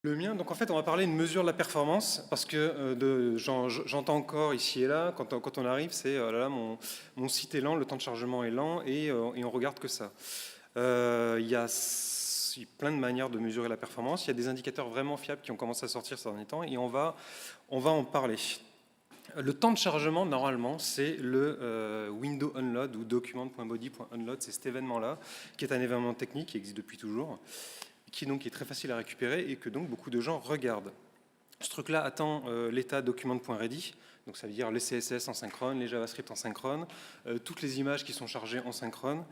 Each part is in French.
Le mien, donc en fait, on va parler de mesure de la performance parce que j'entends encore ici et là, quand on arrive, c'est là, là, mon site est lent, le temps de chargement est lent et on regarde que ça. Il y a plein de manières de mesurer la performance. Il y a des indicateurs vraiment fiables qui ont commencé à sortir ces derniers temps et on va en parler. Le temps de chargement, normalement, c'est le window unload ou document.body.unload, c'est cet événement-là, qui est un événement technique qui existe depuis toujours, qui donc est très facile à récupérer et que donc beaucoup de gens regardent. Ce truc-là attend l'état document.ready, donc ça veut dire les CSS en synchrone, les JavaScript en synchrone, toutes les images qui sont chargées en synchrone,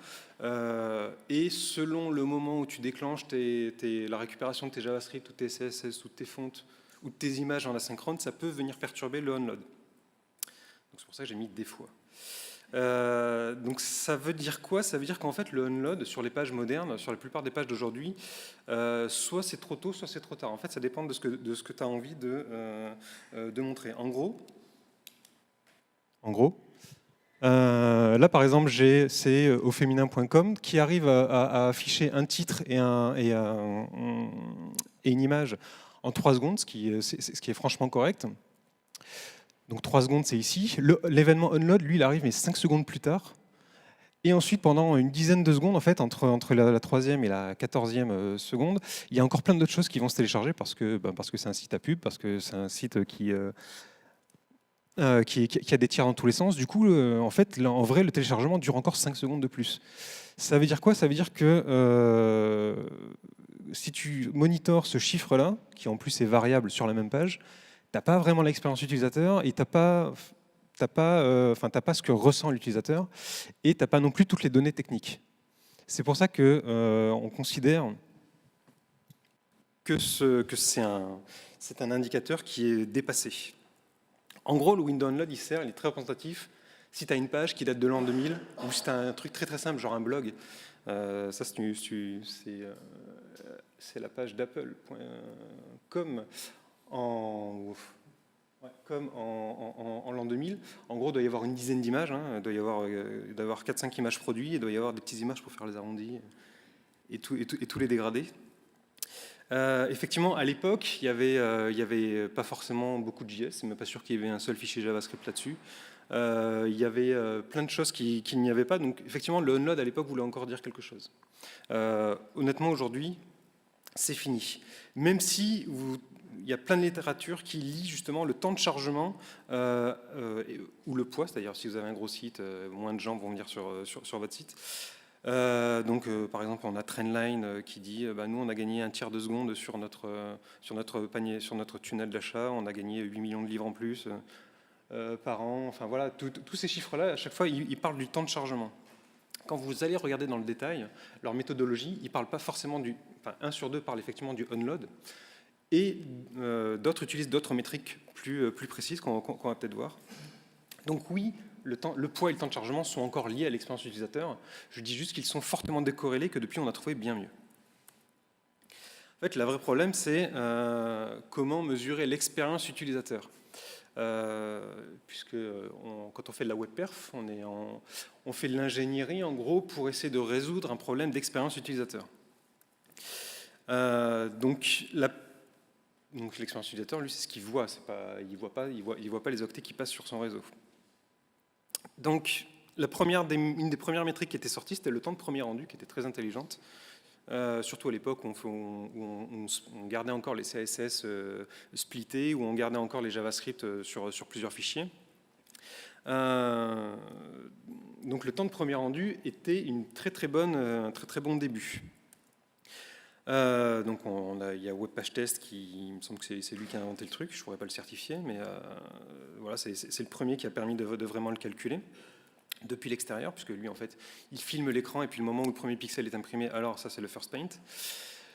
et selon le moment où tu déclenches la récupération de tes JavaScript ou tes CSS ou tes fontes ou de tes images en asynchrone, ça peut venir perturber le unload. Donc c'est pour ça que j'ai mis des fois. Donc ça veut dire quoi? Ça veut dire qu'en fait le unload sur les pages modernes, sur la plupart des pages d'aujourd'hui, soit c'est trop tôt, soit c'est trop tard. En fait ça dépend de ce que tu as envie de montrer. En gros là par exemple c'est auféminin.com qui arrive à afficher un titre et une image en 3 secondes, ce qui est franchement correct. Donc 3 secondes, c'est ici. L'événement unload, lui, il arrive mais 5 secondes plus tard. Et ensuite, pendant une dizaine de secondes, en fait, entre la 3e et la 14e seconde, il y a encore plein d'autres choses qui vont se télécharger parce que c'est un site à pub, parce que c'est un site qui a des tiers dans tous les sens. Du coup, en fait, là, en vrai, le téléchargement dure encore 5 secondes de plus. Ça veut dire quoi? Ça veut dire que si tu monitores ce chiffre-là, qui en plus est variable sur la même page, tu n'as pas vraiment l'expérience utilisateur et tu n'as pas ce que ressent l'utilisateur et tu n'as pas non plus toutes les données techniques. C'est pour ça qu'on considère que c'est un indicateur qui est dépassé. En gros, le window unload, il est très représentatif. Si tu as une page qui date de l'an 2000 ou si tu as un truc très très simple, genre un blog, ça c'est la page d'apple.com comme en l'an 2000. En gros, il doit y avoir une dizaine d'images, il doit y avoir 4-5 images produites, il doit y avoir des petites images pour faire les arrondis et tous les dégradés. Effectivement, à l'époque, il y avait pas forcément beaucoup de JS, c'est même pas sûr qu'il y avait un seul fichier JavaScript là-dessus. Il y avait plein de choses qu'il n'y avait pas, donc effectivement, le unload à l'époque voulait encore dire quelque chose. Honnêtement, aujourd'hui, c'est fini. Même si il y a plein de littérature qui lit justement le temps de chargement ou le poids, c'est-à-dire si vous avez un gros site, moins de gens vont venir sur votre site. Par exemple, on a Trendline qui dit nous, on a gagné un tiers de seconde sur notre panier, sur notre tunnel d'achat, on a gagné 8 millions de livres en plus par an. Enfin voilà, tous ces chiffres-là, à chaque fois, ils parlent du temps de chargement. Quand vous allez regarder dans le détail, leur méthodologie, ils ne parlent pas forcément Enfin, 1 sur 2 parle effectivement du unload, et d'autres utilisent d'autres métriques plus précises qu'on va peut-être voir. Donc oui, le poids et le temps de chargement sont encore liés à l'expérience utilisateur. Je dis juste qu'ils sont fortement décorrélés, que depuis on a trouvé bien mieux. En fait, le vrai problème, c'est comment mesurer l'expérience utilisateur. Puisque quand on fait de la web perf, on fait de l'ingénierie en gros pour essayer de résoudre un problème d'expérience utilisateur. Donc l'expérience utilisateur, lui, c'est ce qu'il voit. Il voit pas les octets qui passent sur son réseau. Donc une des premières métriques qui était sortie, c'était le temps de premier rendu, qui était très intelligente. Surtout à l'époque où on gardait encore les CSS splittés, où on gardait encore les JavaScript sur plusieurs fichiers. Donc le temps de premier rendu était un très très bon début. Donc il y a WebPageTest qui, il me semble que c'est lui qui a inventé le truc, je ne pourrais pas le certifier, mais voilà, c'est le premier qui a permis de vraiment le calculer depuis l'extérieur, puisque lui, en fait, il filme l'écran et puis le moment où le premier pixel est imprimé, alors ça, c'est le first paint.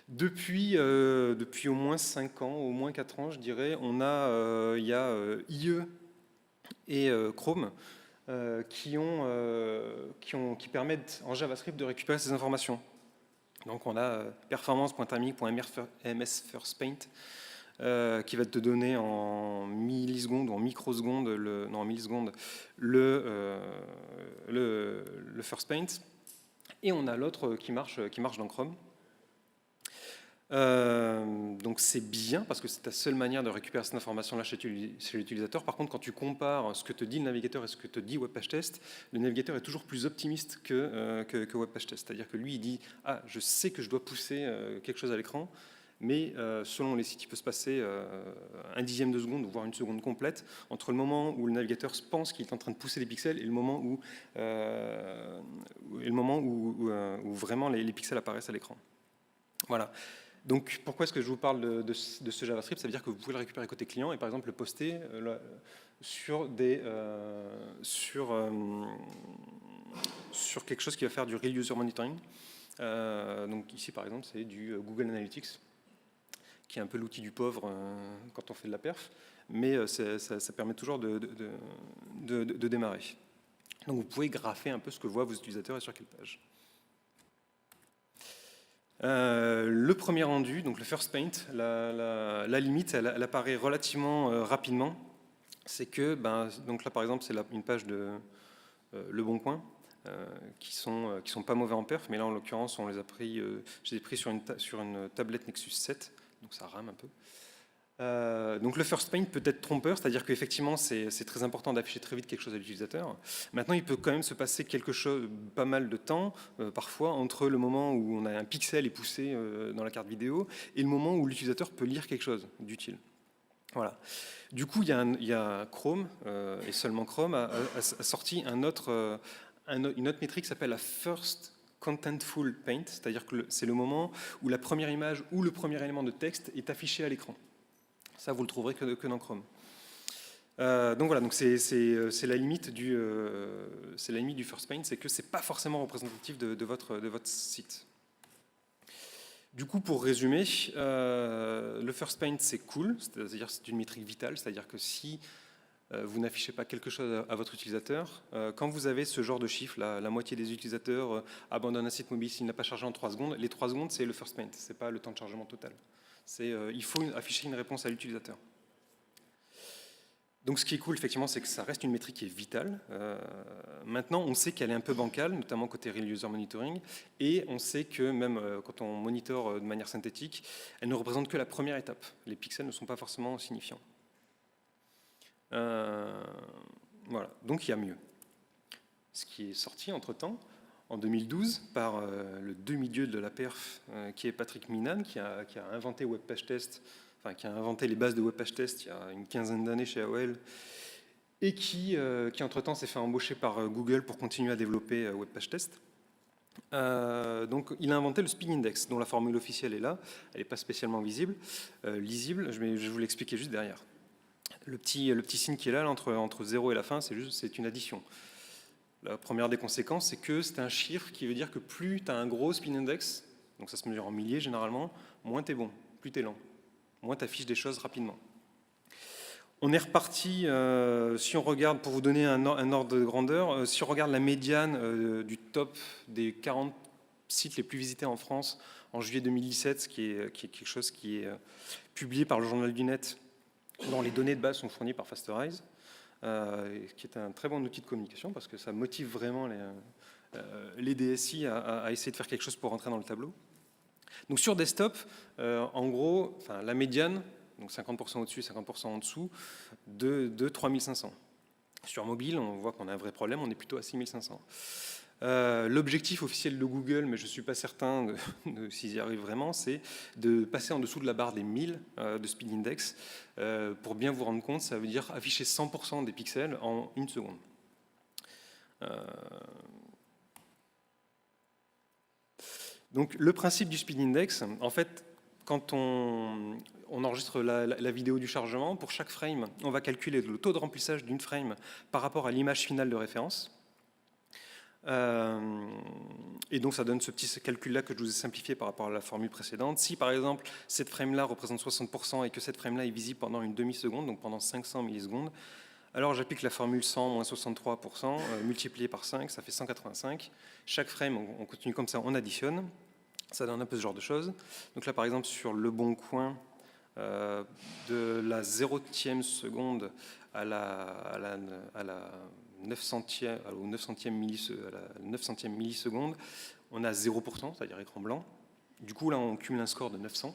Depuis au moins 5 ans, au moins 4 ans, je dirais, il y a IE et Chrome qui permettent en JavaScript de récupérer ces informations. Donc on a performance.amic.ms-first-paint qui va te donner en millisecondes ou en microsecondes, le first paint. Et on a l'autre qui marche dans Chrome. Donc c'est bien parce que c'est ta seule manière de récupérer cette information-là chez l'utilisateur. Par contre, quand tu compares ce que te dit le navigateur et ce que te dit WebPageTest, le navigateur est toujours plus optimiste que WebPageTest. C'est-à-dire que lui, il dit « Ah, je sais que je dois pousser quelque chose à l'écran », mais selon les sites, il peut se passer un dixième de seconde, voire une seconde complète, entre le moment où le navigateur pense qu'il est en train de pousser les pixels et le moment où vraiment les pixels apparaissent à l'écran. Voilà. Donc, pourquoi est-ce que je vous parle de ce JavaScript? Ça veut dire que vous pouvez le récupérer côté client et par exemple le poster sur quelque chose qui va faire du Real User Monitoring. Donc ici, par exemple, c'est du Google Analytics, qui est un peu l'outil du pauvre quand on fait de la perf, mais ça permet toujours de démarrer. Donc vous pouvez grapher un peu ce que voient vos utilisateurs et sur quelle page. Le premier rendu, donc le first paint, la limite, elle apparaît relativement rapidement. C'est que, donc là par exemple, c'est une page de Le Bon Coin, qui sont pas mauvais en perf, mais là en l'occurrence, je les ai pris sur une tablette Nexus 7, donc ça rame un peu. Donc le first paint peut être trompeur, c'est-à-dire qu'effectivement c'est très important d'afficher très vite quelque chose à l'utilisateur. Maintenant il peut quand même se passer pas mal de temps, parfois, entre le moment où on a un pixel est poussé dans la carte vidéo et le moment où l'utilisateur peut lire quelque chose d'utile. Voilà. Du coup, il y a Chrome, et seulement Chrome, a sorti une autre métrique qui s'appelle la First Contentful Paint, c'est-à-dire que c'est le moment où la première image ou le premier élément de texte est affiché à l'écran. Ça, vous le trouverez que dans Chrome. Donc voilà, c'est la limite du first paint, c'est que c'est pas forcément représentatif de votre site. Du coup, pour résumer, le first paint c'est cool, c'est-à-dire c'est une métrique vitale, c'est-à-dire que si vous n'affichez pas quelque chose à votre utilisateur, quand vous avez ce genre de chiffre, la moitié des utilisateurs abandonnent un site mobile s'il n'a pas chargé en 3 secondes, les 3 secondes c'est le first paint, c'est pas le temps de chargement total. Il faut afficher une réponse à l'utilisateur. Donc ce qui est cool, effectivement, c'est que ça reste une métrique qui est vitale. Maintenant, on sait qu'elle est un peu bancale, notamment côté Real User Monitoring, et on sait que même quand on monitore de manière synthétique, elle ne représente que la première étape. Les pixels ne sont pas forcément signifiants. Voilà, donc il y a mieux. Ce qui est sorti entre-temps, en 2012, par le demi-dieu de la perf, qui est Patrick Minan, qui a inventé WebPageTest, enfin qui a inventé les bases de WebPageTest il y a une quinzaine d'années chez AOL, et qui entre-temps s'est fait embaucher par Google pour continuer à développer WebPageTest. Donc il a inventé le Speed Index, dont la formule officielle est là, elle n'est pas spécialement lisible, je vais vous l'expliquer juste derrière. Le petit signe qui est là, entre 0 et la fin, c'est une addition. La première des conséquences, c'est que c'est un chiffre qui veut dire que plus tu as un gros Speed Index, donc ça se mesure en milliers généralement, moins tu es bon, plus tu es lent, moins tu affiches des choses rapidement. On est reparti, si on regarde, pour vous donner un ordre de grandeur, si on regarde la médiane du top des 40 sites les plus visités en France en juillet 2017, qui est quelque chose qui est publié par le Journal du Net, dont les données de base sont fournies par Fasterize, qui est un très bon outil de communication parce que ça motive vraiment les DSI à essayer de faire quelque chose pour rentrer dans le tableau. Donc sur desktop, en gros, la médiane, donc 50% au-dessus, 50% en dessous, de 3500. Sur mobile, on voit qu'on a un vrai problème, on est plutôt à 6500. L'objectif officiel de Google, mais je ne suis pas certain s'ils y arrivent vraiment, c'est de passer en dessous de la barre des 1000 de Speed Index. Pour bien vous rendre compte, ça veut dire afficher 100% des pixels en 1 seconde. Donc le principe du Speed Index, en fait, quand on enregistre la vidéo du chargement, pour chaque frame, on va calculer le taux de remplissage d'une frame par rapport à l'image finale de référence. Et donc ça donne ce petit calcul-là que je vous ai simplifié par rapport à la formule précédente. Si par exemple cette frame-là représente 60% et que cette frame-là est visible pendant une demi-seconde, donc pendant 500 millisecondes, alors j'applique la formule 100 moins 63%, multiplié par 5, ça fait 185. Chaque frame, on continue comme ça, on additionne. Ça donne un peu ce genre de choses. Donc là par exemple sur Le Bon Coin, de la 0e seconde à la 900e milliseconde, on a 0%, c'est-à-dire écran blanc. Du coup, là, on cumule un score de 900.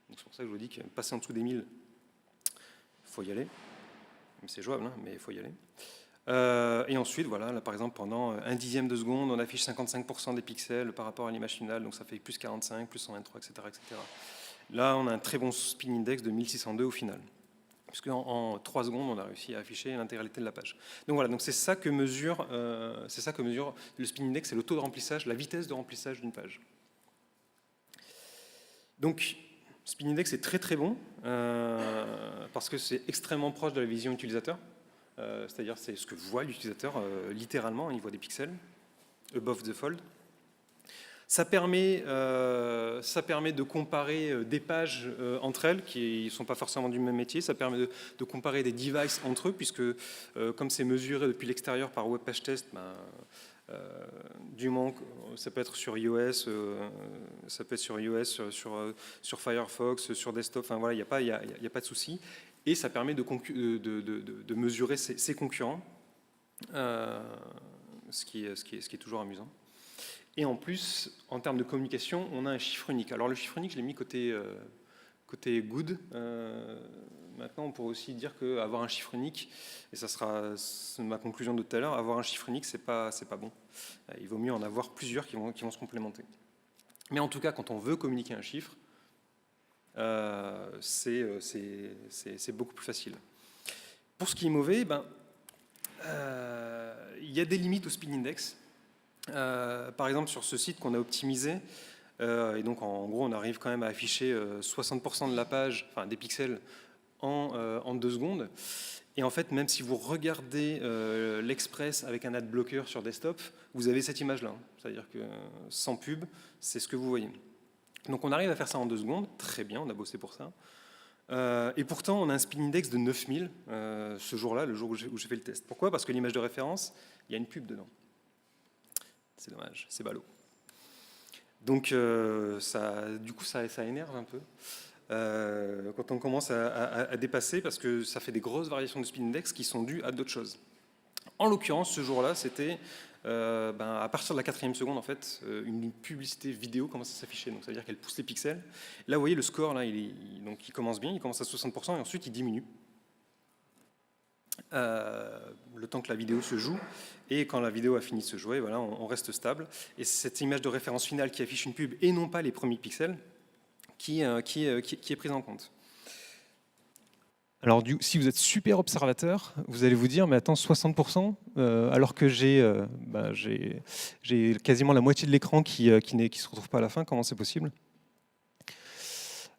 C'est pour ça que je vous dis que passer en dessous des 1000, il faut y aller. C'est jouable, hein, mais il faut y aller. Et ensuite, voilà, là, par exemple, pendant 1/10 de seconde, on affiche 55% des pixels par rapport à l'image finale, donc ça fait plus 45, plus 123, etc., etc. Là, on a un très bon spin index de 1602 au final, puisque en 3 secondes, on a réussi à afficher l'intégralité de la page. Donc voilà, donc c'est ça que mesure le spin index, c'est le taux de remplissage, la vitesse de remplissage d'une page. Donc, spin index est très très bon, parce que c'est extrêmement proche de la vision utilisateur. C'est-à-dire c'est ce que voit l'utilisateur littéralement, il voit des pixels above the fold. Ça permet de comparer des pages entre elles qui ne sont pas forcément du même métier. Ça permet de comparer des devices entre eux, puisque comme c'est mesuré depuis l'extérieur par Web Page Test, du moment que ça peut être sur iOS, ça peut être sur iOS, sur Firefox, sur desktop, enfin voilà, il n'y a pas de souci. Et ça permet de mesurer ses concurrents, ce qui est toujours amusant. Et en plus, en termes de communication, on a un chiffre unique. Alors le chiffre unique, je l'ai mis côté good. Maintenant, on pourrait aussi dire qu'avoir un chiffre unique, et ça sera ma conclusion de tout à l'heure, avoir un chiffre unique, c'est pas bon. Il vaut mieux en avoir plusieurs qui vont se complémenter. Mais en tout cas, quand on veut communiquer un chiffre, c'est beaucoup plus facile. Pour ce qui est mauvais, il y a des limites au spin index. Par exemple, sur ce site qu'on a optimisé, et donc en gros, on arrive quand même à afficher 60% de la page, enfin des pixels, en 2 secondes. Et en fait, même si vous regardez l'Express avec un ad blocker sur desktop, vous avez cette image-là. C'est-à-dire que sans pub, c'est ce que vous voyez. Donc on arrive à faire ça en 2 secondes, très bien, on a bossé pour ça. Et pourtant, on a un spin index de 9000 ce jour-là, le jour où j'ai fait le test. Pourquoi? Parce que l'image de référence, il y a une pub dedans. C'est dommage, c'est ballot. Donc du coup, ça énerve un peu quand on commence à dépasser, parce que ça fait des grosses variations de spin index qui sont dues à d'autres choses. En l'occurrence, ce jour-là, c'était à partir de la 4e seconde, en fait, une publicité vidéo commence à s'afficher. Donc, ça veut dire qu'elle pousse les pixels. Là, vous voyez, le score, là, il commence bien, il commence à 60%, et ensuite, il diminue. Le temps que la vidéo se joue. Et quand la vidéo a fini de se jouer, voilà, on reste stable. Et c'est cette image de référence finale qui affiche une pub, et non pas les premiers pixels, qui est prise en compte. Alors, si vous êtes super observateur, vous allez vous dire, mais attends, 60%, alors que j'ai quasiment la moitié de l'écran qui se retrouve pas à la fin, comment c'est possible?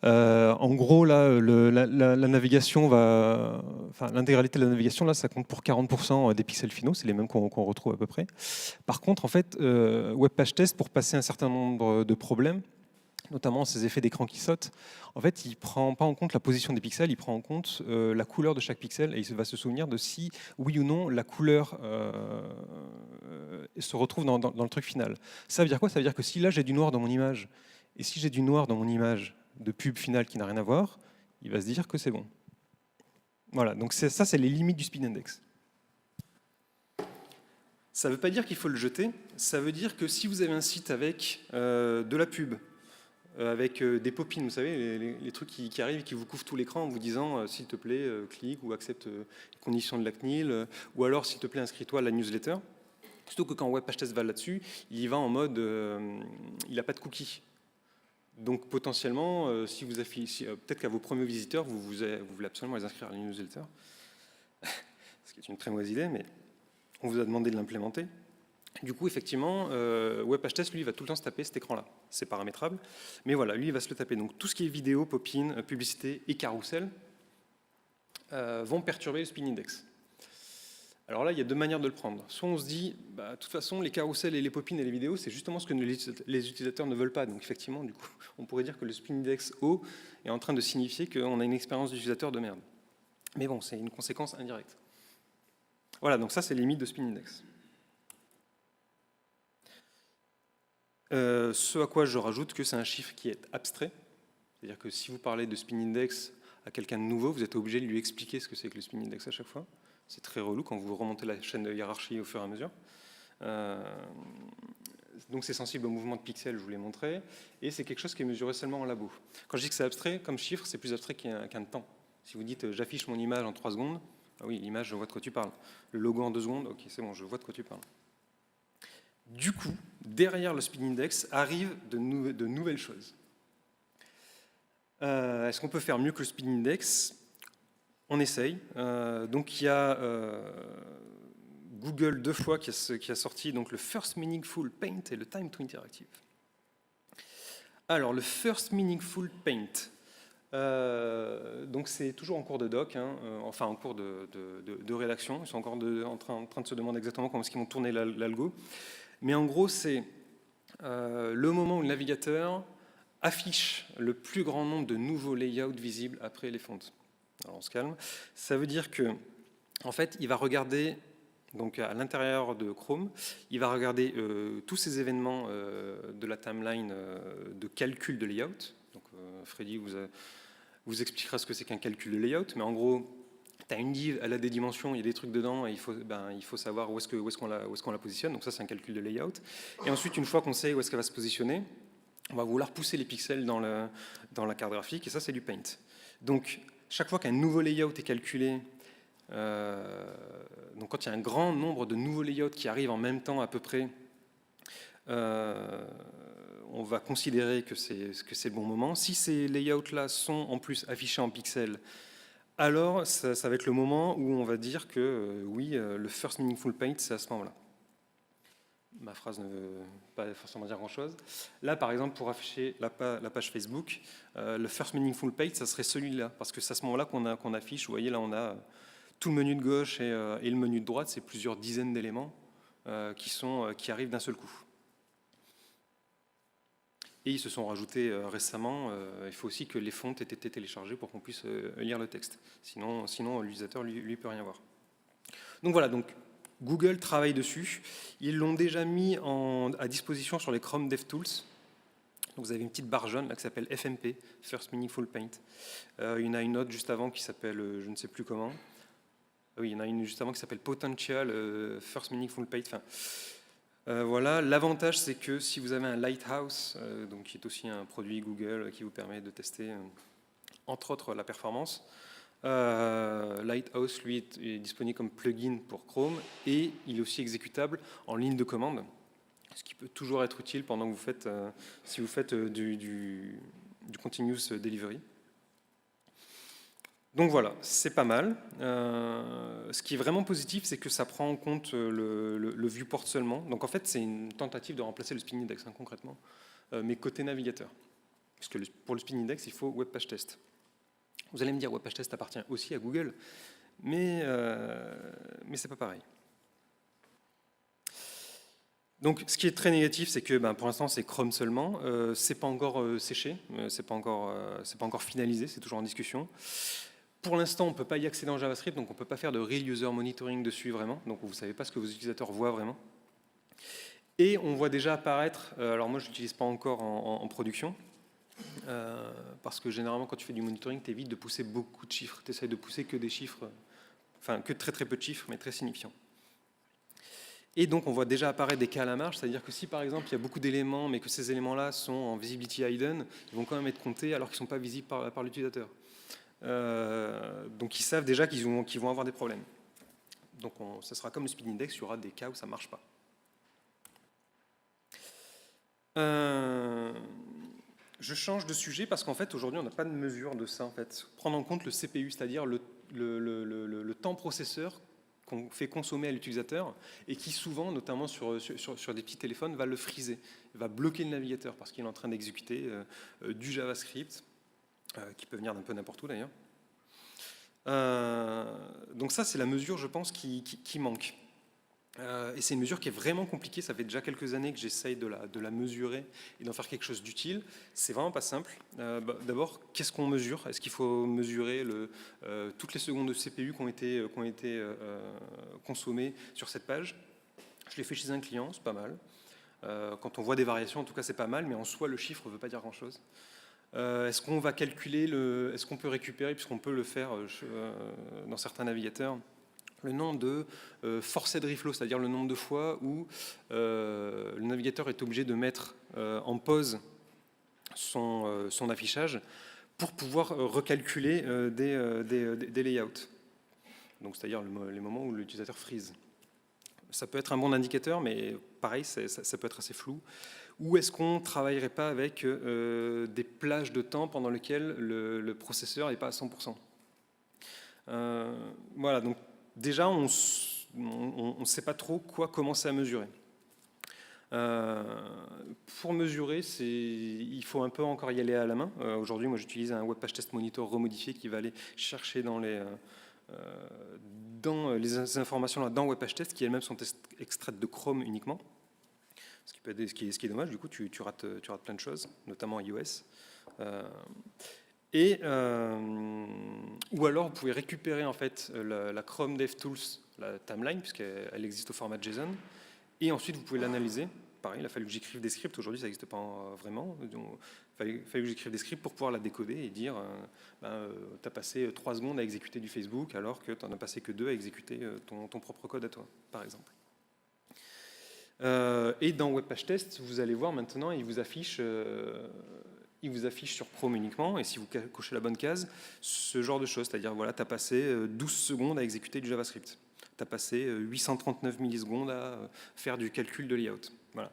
En gros, là, la navigation l'intégralité de la navigation, là, ça compte pour 40% des pixels finaux, c'est les mêmes qu'on retrouve à peu près. Par contre, en fait, Web Page Test, pour passer un certain nombre de problèmes, notamment ces effets d'écran qui sautent, en fait, il ne prend pas en compte la position des pixels, il prend en compte la couleur de chaque pixel, et il va se souvenir de si, oui ou non, la couleur se retrouve dans le truc final. Ça veut dire quoi? Ça veut dire que si là, j'ai du noir dans mon image, et si j'ai du noir dans mon image de pub finale qui n'a rien à voir, il va se dire que c'est bon. Voilà, donc ça, c'est les limites du spin index. Ça ne veut pas dire qu'il faut le jeter, ça veut dire que si vous avez un site avec de la pub, avec des pop-ins, vous savez, les trucs qui arrivent et qui vous couvrent tout l'écran en vous disant s'il te plaît, clique ou accepte les conditions de la CNIL, ou alors s'il te plaît, inscris-toi à la newsletter. Surtout que quand Web Page Test va là-dessus, il y va en mode, il n'a pas de cookies. Donc potentiellement, si vous affichez, peut-être qu'à vos premiers visiteurs, vous voulez absolument les inscrire à la newsletter, ce qui est une très mauvaise idée, mais on vous a demandé de l'implémenter. Du coup, effectivement, Web Page Test, lui, va tout le temps se taper cet écran-là. C'est paramétrable, mais voilà, lui, il va se le taper. Donc tout ce qui est vidéo, pop-in, publicité et carrousel vont perturber le spin index. Alors là, il y a 2 manières de le prendre. Soit on se dit, de toute façon, les carousels et les pop-ins et les vidéos, c'est justement ce que les utilisateurs ne veulent pas. Donc effectivement, du coup, on pourrait dire que le spin index haut est en train de signifier qu'on a une expérience d'utilisateur de merde. Mais bon, c'est une conséquence indirecte. Voilà, donc ça, c'est les limites de spin index. Ce à quoi je rajoute que c'est un chiffre qui est abstrait. C'est-à-dire que si vous parlez de spin index à quelqu'un de nouveau, vous êtes obligé de lui expliquer ce que c'est que le spin index à chaque fois. C'est très relou quand vous remontez la chaîne de hiérarchie au fur et à mesure. donc c'est sensible au mouvement de pixels, je vous l'ai montré, et c'est quelque chose qui est mesuré seulement en labo. Quand je dis que c'est abstrait, comme chiffre, c'est plus abstrait qu'un temps. Si vous dites j'affiche mon image en 3 secondes, ah oui, l'image, je vois de quoi tu parles. Le logo en 2 secondes, ok, c'est bon, je vois de quoi tu parles. Du coup, derrière le speed index arrivent de nouvelles choses. Est-ce qu'on peut faire mieux que le speed index? On essaye. Donc il y a Google 2 fois qui a sorti donc, le First Meaningful Paint et le Time to Interactive. Alors le First Meaningful Paint, donc c'est toujours en cours de doc, hein, enfin en cours de rédaction. Ils sont encore en train de se demander exactement comment est-ce qu'ils vont tourner l'algo. Mais en gros, c'est le moment où le navigateur affiche le plus grand nombre de nouveaux layouts visibles après les fontes. Alors on se calme. Ça veut dire que, en fait, il va regarder, donc à l'intérieur de Chrome, il va regarder tous ces événements de la timeline de calcul de layout. Donc Freddy vous expliquera ce que c'est qu'un calcul de layout, mais en gros, tu as une div, elle a des dimensions, il y a des trucs dedans, et il faut savoir où est-ce qu'on la positionne. Donc ça, c'est un calcul de layout. Et ensuite, une fois qu'on sait où est-ce qu'elle va se positionner, on va vouloir pousser les pixels dans la carte graphique, et ça, c'est du paint. Donc, chaque fois qu'un nouveau layout est calculé, donc quand il y a un grand nombre de nouveaux layouts qui arrivent en même temps à peu près, on va considérer que c'est le bon moment. Si ces layouts-là sont en plus affichés en pixels, alors ça va être le moment où on va dire que oui, le first meaningful paint, c'est à ce moment-là. Ma phrase ne veut pas forcément dire grand-chose. Là, par exemple, pour afficher la page Facebook, le first meaningful paint, ça serait celui-là, parce que c'est à ce moment-là qu'on affiche. Vous voyez, là, on a tout le menu de gauche et le menu de droite, c'est plusieurs dizaines d'éléments qui arrivent d'un seul coup. Et ils se sont rajoutés récemment. Il faut aussi que les fontes aient été téléchargées pour qu'on puisse lire le texte. Sinon l'utilisateur, lui, peut rien voir. Donc voilà, donc Google travaille dessus. Ils l'ont déjà mis à disposition sur les Chrome DevTools. Donc vous avez une petite barre jaune là, qui s'appelle FMP, First Meaningful Paint. Il y en a une autre juste avant qui s'appelle, je ne sais plus comment. Oui, il y en a une juste avant qui s'appelle Potential First Meaningful Paint. Enfin, voilà, l'avantage c'est que si vous avez un Lighthouse, donc qui est aussi un produit Google qui vous permet de tester entre autres la performance, Lighthouse lui est disponible comme plugin pour Chrome et il est aussi exécutable en ligne de commande, ce qui peut toujours être utile pendant que vous faites, si vous faites du continuous delivery. Donc voilà, c'est pas mal. Ce qui est vraiment positif, c'est que ça prend en compte le viewport seulement. Donc en fait, c'est une tentative de remplacer le spin index, hein, concrètement, mais côté navigateur. Puisque pour le spin index, il faut web page test. Vous allez me dire, web page test appartient aussi à Google, mais c'est pas pareil. Donc, ce qui est très négatif, c'est que pour l'instant, c'est Chrome seulement. C'est pas encore séché, c'est pas encore finalisé, c'est toujours en discussion. Pour l'instant, on ne peut pas y accéder en JavaScript, donc on ne peut pas faire de real user monitoring dessus vraiment. Donc vous ne savez pas ce que vos utilisateurs voient vraiment. Et on voit déjà apparaître, alors moi je ne l'utilise pas encore en production, parce que généralement quand tu fais du monitoring, tu évites de pousser beaucoup de chiffres. Tu essaies de pousser que des chiffres, enfin que très très peu de chiffres, mais très signifiants. Et donc on voit déjà apparaître des cas à la marge, c'est-à-dire que si par exemple il y a beaucoup d'éléments, mais que ces éléments-là sont en visibility hidden, ils vont quand même être comptés alors qu'ils ne sont pas visibles par l'utilisateur. Donc ils savent déjà qu'ils vont avoir des problèmes. Donc ça sera comme le speed index, il y aura des cas où ça ne marche pas. Je change de sujet parce qu'en fait aujourd'hui on n'a pas de mesure de ça en fait. Prendre en compte le CPU, c'est-à-dire le temps processeur qu'on fait consommer à l'utilisateur et qui souvent, notamment sur des petits téléphones, va le freezer, va bloquer le navigateur parce qu'il est en train d'exécuter du JavaScript, qui peut venir d'un peu n'importe où d'ailleurs. Donc ça, c'est la mesure, je pense, qui manque. Et c'est une mesure qui est vraiment compliquée. Ça fait déjà quelques années que j'essaye de la mesurer et d'en faire quelque chose d'utile. C'est vraiment pas simple. D'abord, qu'est-ce qu'on mesure? Est-ce qu'il faut mesurer toutes les secondes de CPU qui ont été consommées sur cette page? Je l'ai fait chez un client, c'est pas mal. Quand on voit des variations, en tout cas, c'est pas mal, mais en soi, le chiffre ne veut pas dire grand-chose. Est-ce qu'on va calculer, est-ce qu'on peut récupérer, puisqu'on peut le faire dans certains navigateurs, le nombre de forced reflow, c'est-à-dire le nombre de fois où le navigateur est obligé de mettre en pause son affichage pour pouvoir recalculer des layouts. Donc, c'est-à-dire les moments où l'utilisateur freeze. Ça peut être un bon indicateur, mais pareil, ça peut être assez flou. Ou est-ce qu'on ne travaillerait pas avec des plages de temps pendant lesquelles le processeur n'est pas à 100%? Voilà, donc déjà, on ne sait pas trop quoi commencer à mesurer. Pour mesurer, il faut un peu encore y aller à la main. Aujourd'hui, moi, j'utilise un Webpagetest Test Monitor remodifié qui va aller chercher dans les informations là, dans Webpagetest qui elles-mêmes sont extraites de Chrome uniquement. Ce qui est dommage, du coup, tu rates plein de choses, notamment iOS. Ou alors, vous pouvez récupérer en fait la Chrome DevTools, la timeline, puisqu'elle existe au format JSON, et ensuite vous pouvez l'analyser. Pareil, il a fallu que j'écrive des scripts. Aujourd'hui, ça n'existe pas vraiment. Il a fallu que j'écrive des scripts pour pouvoir la décoder et dire tu as passé 3 secondes à exécuter du Facebook alors que tu n'en as passé que 2 à exécuter ton propre code à toi, par exemple. Et dans Webpagetest, vous allez voir maintenant, il vous affiche sur Chrome uniquement, et si vous cochez la bonne case, ce genre de choses, c'est-à-dire voilà, tu as passé 12 secondes à exécuter du JavaScript. Tu as passé 839 millisecondes à faire du calcul de layout. Voilà.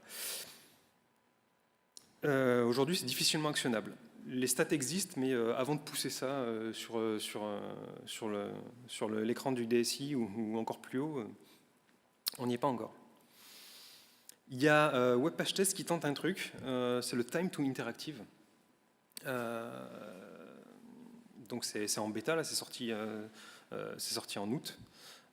Aujourd'hui, c'est difficilement actionnable. Les stats existent, mais avant de pousser ça sur l'écran du DSI ou encore plus haut, on n'y est pas encore. Il y a Webpagetest qui tente un truc, c'est le Time to Interactive. Donc c'est en bêta, là, c'est sorti en août.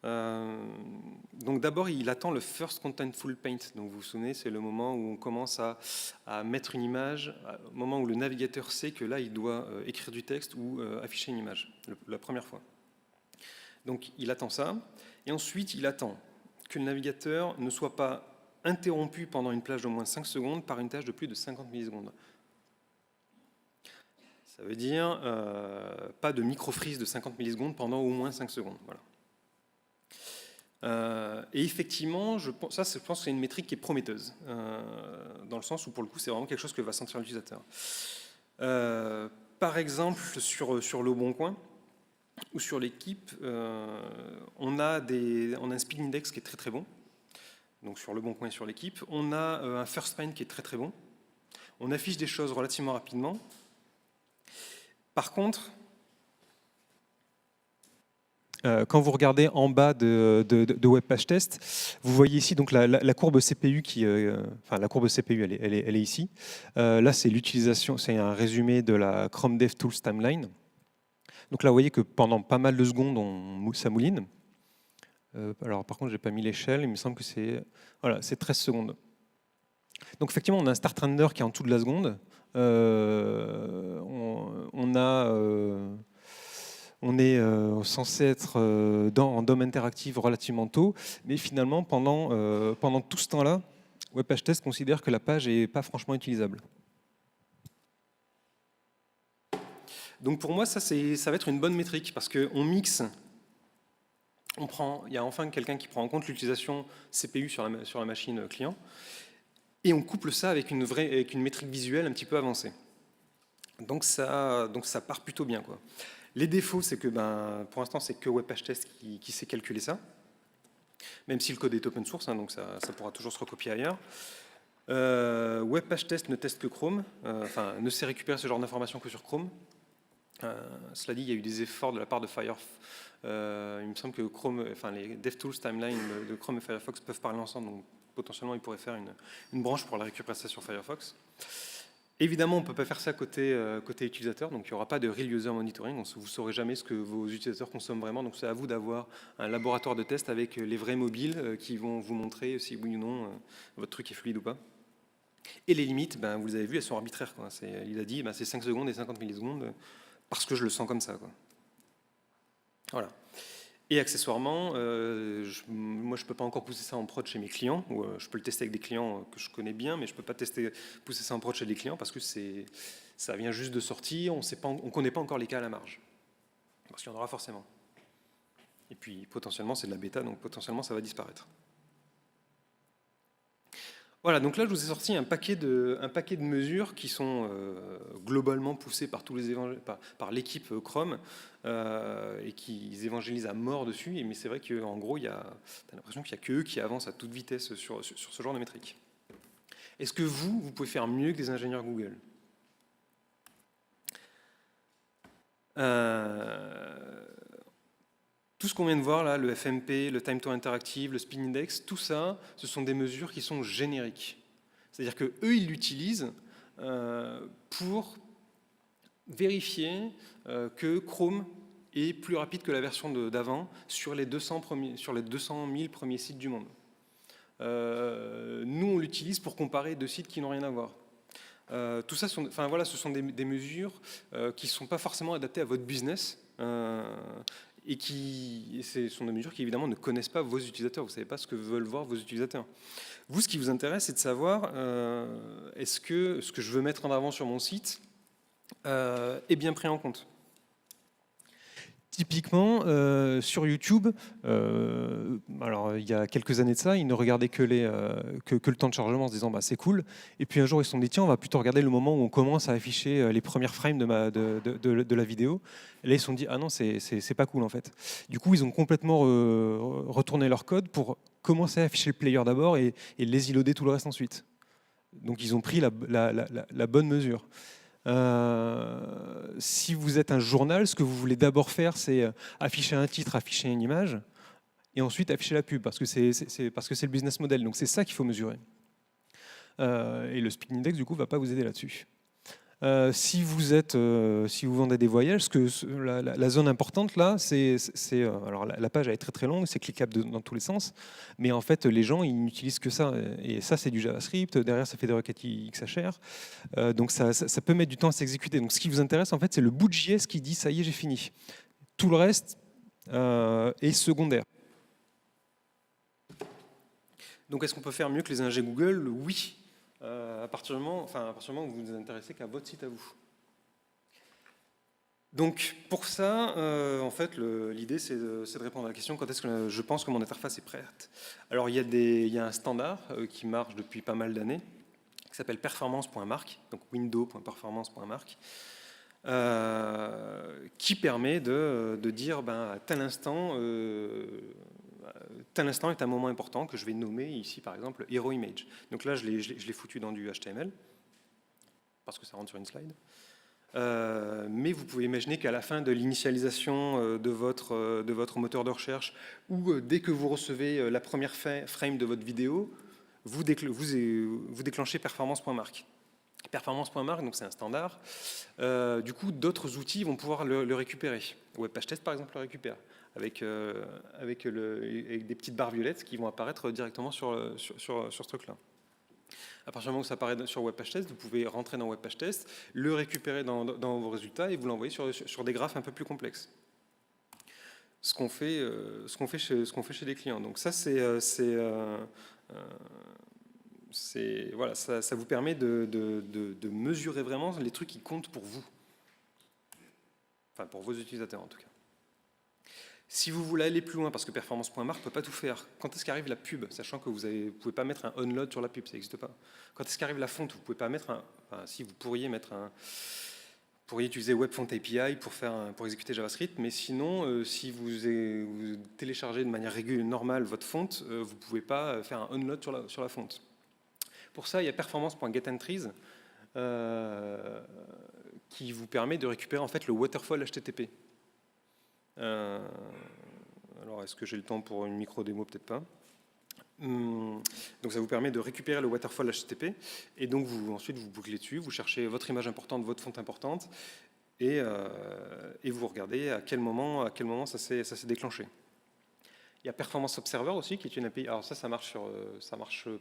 Donc d'abord, il attend le First Contentful Paint. Donc vous vous souvenez, c'est le moment où on commence à mettre une image, au moment où le navigateur sait que là, il doit écrire du texte ou afficher une image, la première fois. Donc il attend ça, et ensuite il attend que le navigateur ne soit pas interrompu pendant une plage d'au moins 5 secondes par une tâche de plus de 50 millisecondes. Ça veut dire pas de micro-freeze de 50 millisecondes pendant au moins 5 secondes. Voilà. Et effectivement, je pense que c'est une métrique qui est prometteuse, dans le sens où pour le coup c'est vraiment quelque chose que va sentir l'utilisateur. Par exemple, sur Le Bon Coin ou sur l'équipe, on a un speed index qui est très très bon. Donc sur Le Bon Coin et sur l'équipe, on a un first find qui est très très bon. On affiche des choses relativement rapidement. Par contre, quand vous regardez en bas de Webpagetest, vous voyez ici donc la courbe CPU la courbe CPU, elle est ici. Là, c'est l'utilisation, c'est un résumé de la Chrome DevTools timeline. Donc là, vous voyez que pendant pas mal de secondes, ça mouline. Alors, par contre, j'ai pas mis l'échelle. Il me semble que c'est 13 secondes. Donc, effectivement, on a un start render qui est en dessous de la seconde. On est censé être en DOM interactive relativement tôt, mais finalement, pendant tout ce temps-là, Webpagetest considère que la page n'est pas franchement utilisable. Donc pour moi, ça va être une bonne métrique, parce qu'on mixe, il y a enfin quelqu'un qui prend en compte l'utilisation CPU sur la machine client, et on couple ça avec une métrique visuelle un petit peu avancée. Donc ça part plutôt bien, quoi. Les défauts, c'est que pour l'instant, c'est que Webpagetest qui sait calculer ça, même si le code est open source, donc ça pourra toujours se recopier ailleurs. Webpagetest ne teste que Chrome, ne sait récupérer ce genre d'informations que sur Chrome. Cela dit, il y a eu des efforts de la part de Firefox. Il me semble que les DevTools timeline de Chrome et Firefox peuvent parler ensemble, donc potentiellement ils pourraient faire une branche pour la récupérer ça sur Firefox. Évidemment, on ne peut pas faire ça côté utilisateur, donc il n'y aura pas de real user monitoring, vous ne saurez jamais ce que vos utilisateurs consomment vraiment, donc c'est à vous d'avoir un laboratoire de test avec les vrais mobiles qui vont vous montrer si oui ou non votre truc est fluide ou pas. Et les limites, vous les avez vues, elles sont arbitraires, quoi. Il a dit c'est 5 secondes et 50 millisecondes parce que je le sens comme ça, quoi. Voilà. Et accessoirement, moi je ne peux pas encore pousser ça en prod chez mes clients, ou je peux le tester avec des clients que je connais bien, mais je ne peux pas pousser ça en prod chez des clients parce que ça vient juste de sortir, on ne connaît pas encore les cas à la marge. Parce qu'il y en aura forcément. Et puis potentiellement c'est de la bêta, donc potentiellement ça va disparaître. Voilà, donc là je vous ai sorti un paquet de mesures qui sont globalement poussées par tous les par l'équipe Chrome et qui évangélisent à mort dessus. Mais c'est vrai qu'en gros, tu as l'impression qu'il n'y a que eux qui avancent à toute vitesse sur ce genre de métriques. Est-ce que vous pouvez faire mieux que des ingénieurs Google? Tout ce qu'on vient de voir là, le FMP, le Time to Interactive, le Speed Index, tout ça, ce sont des mesures qui sont génériques. C'est-à-dire qu'eux, ils l'utilisent pour vérifier que Chrome est plus rapide que la version d'avant sur les 200 000 premiers sites du monde. Nous, on l'utilise pour comparer deux sites qui n'ont rien à voir. Tout ça, ce sont des mesures qui ne sont pas forcément adaptées à votre business et ce sont des mesures qui évidemment ne connaissent pas vos utilisateurs. Vous ne savez pas ce que veulent voir vos utilisateurs. Vous, ce qui vous intéresse, c'est de savoir est-ce que ce que je veux mettre en avant sur mon site est bien pris en compte. Typiquement, sur YouTube, alors il y a quelques années de ça, ils ne regardaient que le temps de chargement en se disant bah, c'est cool. Et puis un jour, ils se sont dit tiens, on va plutôt regarder le moment où on commence à afficher les premières frames de la vidéo. Et là, ils se sont dit ah non, c'est pas cool en fait. Du coup, ils ont complètement retourné leur code pour commencer à afficher le player d'abord et les loader tout le reste ensuite. Donc ils ont pris la bonne mesure. Si vous êtes un journal, ce que vous voulez d'abord faire, c'est afficher un titre, afficher une image, et ensuite afficher la pub, parce que c'est le business model. Donc c'est ça qu'il faut mesurer. Et le Speed Index, du coup, ne va pas vous aider là-dessus. Si vous vendez des voyages, la zone importante là, alors la page elle est très très longue, c'est cliquable dans tous les sens, mais en fait les gens ils n'utilisent que ça, et ça c'est du JavaScript, derrière ça fait des requêtes XHR, donc ça peut mettre du temps à s'exécuter. Donc ce qui vous intéresse en fait c'est le bout de JS qui dit ça y est j'ai fini. Tout le reste est secondaire. Donc est-ce qu'on peut faire mieux que les ingés Google? Oui. À partir du moment où vous ne vous intéressez qu'à votre site à vous. Donc pour ça, en fait, l'idée c'est de répondre à la question quand est-ce que je pense que mon interface est prête. Alors il y a un standard qui marche depuis pas mal d'années, qui s'appelle performance.mark, donc window.performance.mark, qui permet de dire à tel instant est un moment important que je vais nommer ici par exemple Hero Image. Donc là je l'ai foutu dans du HTML parce que ça rentre sur une slide. Mais vous pouvez imaginer qu'à la fin de l'initialisation de votre moteur de recherche ou dès que vous recevez la première frame de votre vidéo, vous déclenchez performance.mark. Performance.mark, donc c'est un standard. Du coup, d'autres outils vont pouvoir le récupérer. WebPageTest, par exemple, le récupère avec des petites barres violettes qui vont apparaître directement sur ce truc-là. À partir du moment où ça apparaît sur WebPageTest, vous pouvez rentrer dans WebPageTest, le récupérer dans vos résultats et vous l'envoyer sur des graphes un peu plus complexes. Ce qu'on fait chez des clients. Donc ça, voilà, ça vous permet de mesurer vraiment les trucs qui comptent pour vous. Enfin, pour vos utilisateurs en tout cas. Si vous voulez aller plus loin, parce que performance.mark ne peut pas tout faire, quand est-ce qu'arrive la pub, sachant que vous ne pouvez pas mettre un onload sur la pub, ça n'existe pas. Quand est-ce qu'arrive la fonte, vous ne pouvez pas mettre si vous pourriez utiliser WebFont API pour exécuter JavaScript, mais sinon, si vous téléchargez de manière normale votre fonte, vous ne pouvez pas faire un onload sur la fonte. Pour ça, il y a performance.getEntries qui vous permet de récupérer en fait le waterfall HTTP. Alors, est-ce que j'ai le temps pour une micro-démo? Peut-être pas. Donc, ça vous permet de récupérer le waterfall HTTP. Et donc, ensuite, vous bouclez dessus, vous cherchez votre image importante, votre fonte importante, et vous regardez à quel moment ça s'est déclenché. Il y a Performance Observer aussi, qui est une API. Alors ça marche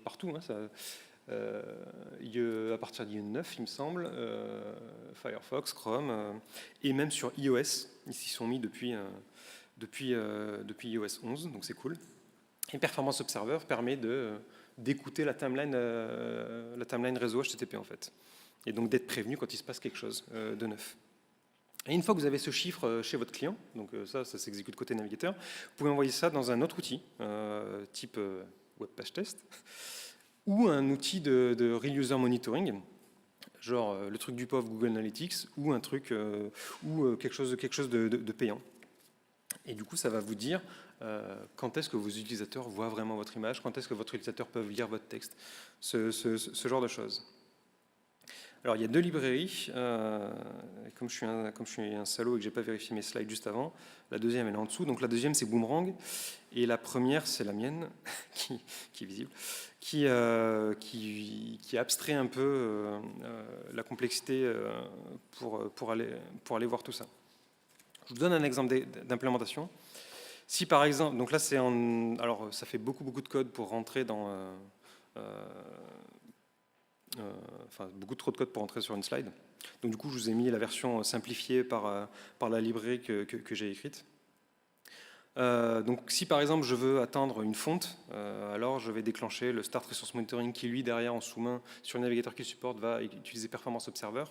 partout. Hein, à partir d'IE 9, il me semble, Firefox, Chrome, et même sur iOS, ils s'y sont mis depuis iOS 11, donc c'est cool. Et Performance Observer permet d'écouter la timeline réseau HTTP en fait, et donc d'être prévenu quand il se passe quelque chose de neuf. Et une fois que vous avez ce chiffre chez votre client, donc ça s'exécute côté navigateur, vous pouvez envoyer ça dans un autre outil, type web page test, ou un outil de real user monitoring, genre le truc du pauvre Google Analytics, ou un truc ou quelque chose de payant. Et du coup, ça va vous dire quand est-ce que vos utilisateurs voient vraiment votre image, quand est-ce que votre utilisateur peuvent lire votre texte, ce genre de choses. Alors, il y a deux librairies. Comme je suis un salaud et que je n'ai pas vérifié mes slides juste avant, la deuxième, elle est en dessous. Donc, la deuxième, c'est Boomerang. Et la première, c'est la mienne, qui est visible, qui abstrait un peu la complexité pour aller voir tout ça. Je vous donne un exemple d'implémentation. Si, par exemple, donc là, alors, ça fait beaucoup de code pour rentrer dans... enfin, beaucoup trop de code pour entrer sur une slide. Donc du coup, je vous ai mis la version simplifiée par la librairie que j'ai écrite. Donc si par exemple je veux atteindre une fonte, alors je vais déclencher le Start Resource Monitoring qui lui derrière en sous-main sur le navigateur qui supporte va utiliser Performance Observer.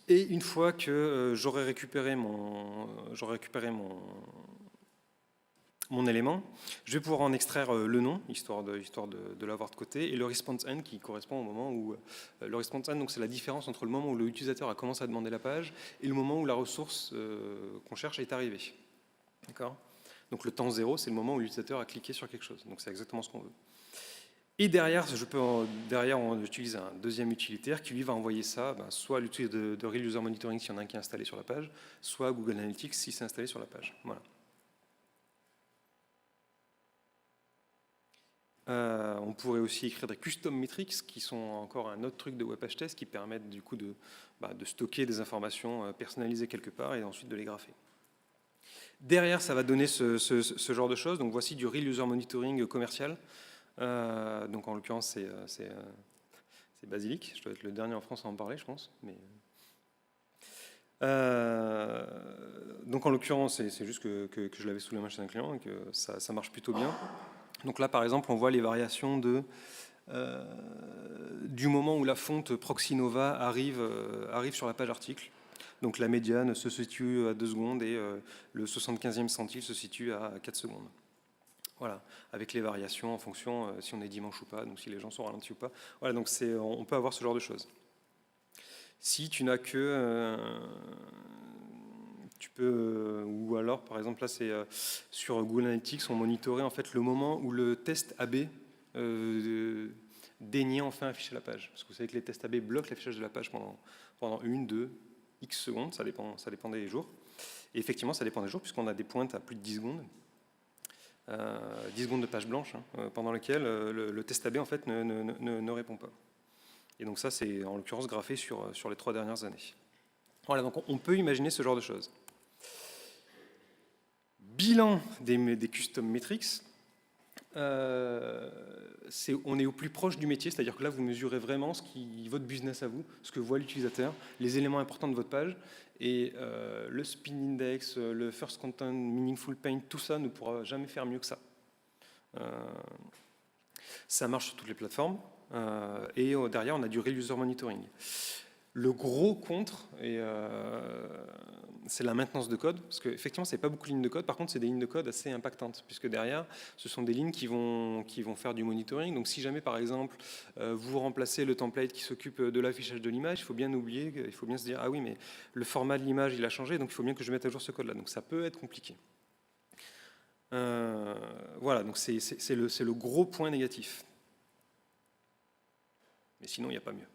Et une fois que j'aurai récupéré mon élément, je vais pouvoir en extraire le nom, histoire de l'avoir de côté, et le response end qui correspond au moment où... le response end, donc c'est la différence entre le moment où l'utilisateur a commencé à demander la page et le moment où la ressource qu'on cherche est arrivée. D'accord ? Donc le temps 0, c'est le moment où l'utilisateur a cliqué sur quelque chose. Donc c'est exactement ce qu'on veut. Et derrière, on utilise un deuxième utilitaire qui lui va envoyer ça, soit à l'outil de Real User Monitoring s'il y en a un qui est installé sur la page, soit à Google Analytics si c'est installé sur la page. Voilà. On pourrait aussi écrire des custom metrics qui sont encore un autre truc de web page test qui permettent du coup de stocker des informations personnalisées quelque part et ensuite de les grapher. Derrière, ça va donner ce genre de choses. Donc voici du real user monitoring commercial. Donc en l'occurrence, c'est Basilic. Je dois être le dernier en France à en parler, je pense. Mais donc en l'occurrence, c'est juste que je l'avais sous la main chez un client et que ça marche plutôt bien. Donc là, par exemple, on voit les variations du moment où la fonte Proxinova arrive sur la page article. Donc la médiane se situe à 2 secondes et le 75e centile se situe à 4 secondes. Voilà, avec les variations en fonction si on est dimanche ou pas, donc si les gens sont ralentis ou pas. Voilà, donc on peut avoir ce genre de choses. Si tu n'as que... tu peux, ou alors, par exemple, là, c'est sur Google Analytics, on monitorait en fait le moment où le test AB daignait enfin afficher la page. Parce que vous savez que les tests AB bloquent l'affichage de la page pendant 1, 2, X secondes, ça dépend des jours. Et effectivement, ça dépend des jours, puisqu'on a des pointes à plus de 10 secondes. 10 secondes de page blanche, pendant lesquelles le test AB en fait, ne répond pas. Et donc ça, c'est en l'occurrence graphé sur les 3 dernières années. Voilà, donc on peut imaginer ce genre de choses. Bilan des custom metrics, on est au plus proche du métier, c'est-à-dire que là, vous mesurez vraiment votre business à vous, ce que voit l'utilisateur, les éléments importants de votre page, et le spin index, le first content, meaningful paint, tout ça ne pourra jamais faire mieux que ça. Ça marche sur toutes les plateformes, et derrière, on a du real user monitoring. Le gros contre, c'est la maintenance de code, parce qu'effectivement, ce n'est pas beaucoup de lignes de code, par contre, c'est des lignes de code assez impactantes, puisque derrière, ce sont des lignes qui vont faire du monitoring. Donc, si jamais, par exemple, vous remplacez le template qui s'occupe de l'affichage de l'image, il faut bien se dire, ah oui, mais le format de l'image, il a changé, donc il faut bien que je mette à jour ce code-là. Donc, ça peut être compliqué. Voilà, donc c'est le gros point négatif. Mais sinon, il n'y a pas mieux.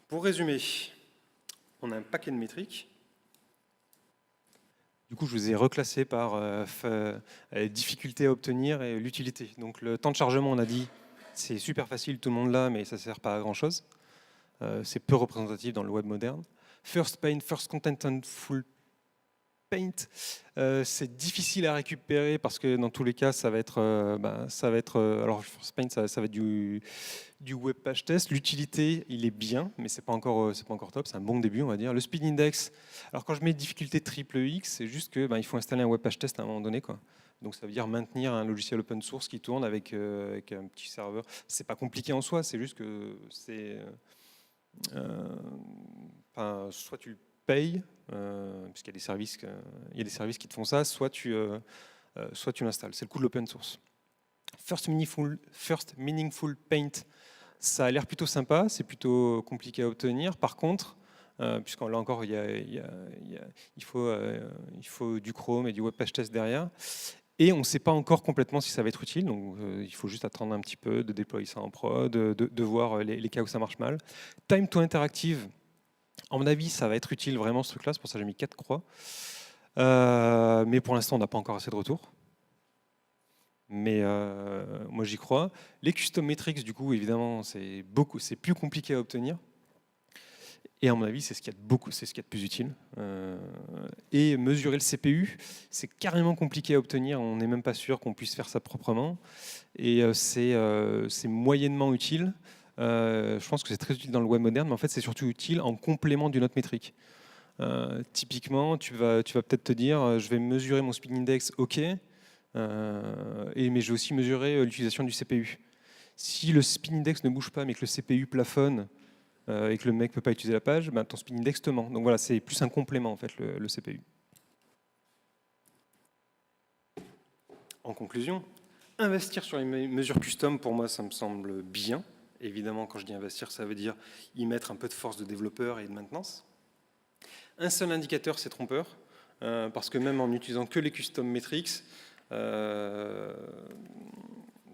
Pour résumer, on a un paquet de métriques. Du coup, je vous ai reclassé par difficulté à obtenir et l'utilité. Donc le temps de chargement, on a dit, c'est super facile, tout le monde l'a, mais ça ne sert pas à grand-chose. C'est peu représentatif dans le web moderne. First paint, first content and full paint, c'est difficile à récupérer parce que dans tous les cas, ça va être alors first paint, ça va être du web page test. L'utilité, il est bien, mais c'est pas encore top. C'est un bon début, on va dire. Le speed index. Alors quand je mets difficulté triple X, c'est juste que il faut installer un web page test à un moment donné, quoi. Donc ça veut dire maintenir un logiciel open source qui tourne avec un petit serveur. C'est pas compliqué en soi, c'est juste que c'est soit tu le payes, puisqu'il y a des services, il y a des services qui te font ça, soit tu l'installes. C'est le coût de l'open source. First Meaningful Paint, ça a l'air plutôt sympa, c'est plutôt compliqué à obtenir. Par contre, puisqu'on là encore, il faut du Chrome et du WebPageTest derrière. Et on ne sait pas encore complètement si ça va être utile, donc il faut juste attendre un petit peu, de déployer ça en prod, de voir les cas où ça marche mal. Time to Interactive, à mon avis, ça va être utile vraiment ce truc-là, c'est pour ça que j'ai mis 4 croix. Mais pour l'instant, on n'a pas encore assez de retours. Mais moi, j'y crois. Les custom metrics, du coup, évidemment, c'est plus compliqué à obtenir. Et à mon avis, c'est ce qu'il y a de plus utile. Et mesurer le CPU, c'est carrément compliqué à obtenir. On n'est même pas sûr qu'on puisse faire ça proprement. Et c'est moyennement utile. Je pense que c'est très utile dans le web moderne, mais en fait, c'est surtout utile en complément d'une autre métrique. Typiquement, tu vas peut-être te dire, je vais mesurer mon speed index, ok, mais je vais aussi mesurer l'utilisation du CPU. Si le speed index ne bouge pas, mais que le CPU plafonne, et que le mec ne peut pas utiliser la page, ben, ton speed index te ment. Donc voilà, c'est plus un complément en fait, le CPU. En conclusion, investir sur les mesures custom, pour moi, ça me semble bien. Évidemment, quand je dis investir, ça veut dire y mettre un peu de force de développeur et de maintenance. Un seul indicateur, c'est trompeur, parce que même en n'utilisant que les custom metrics,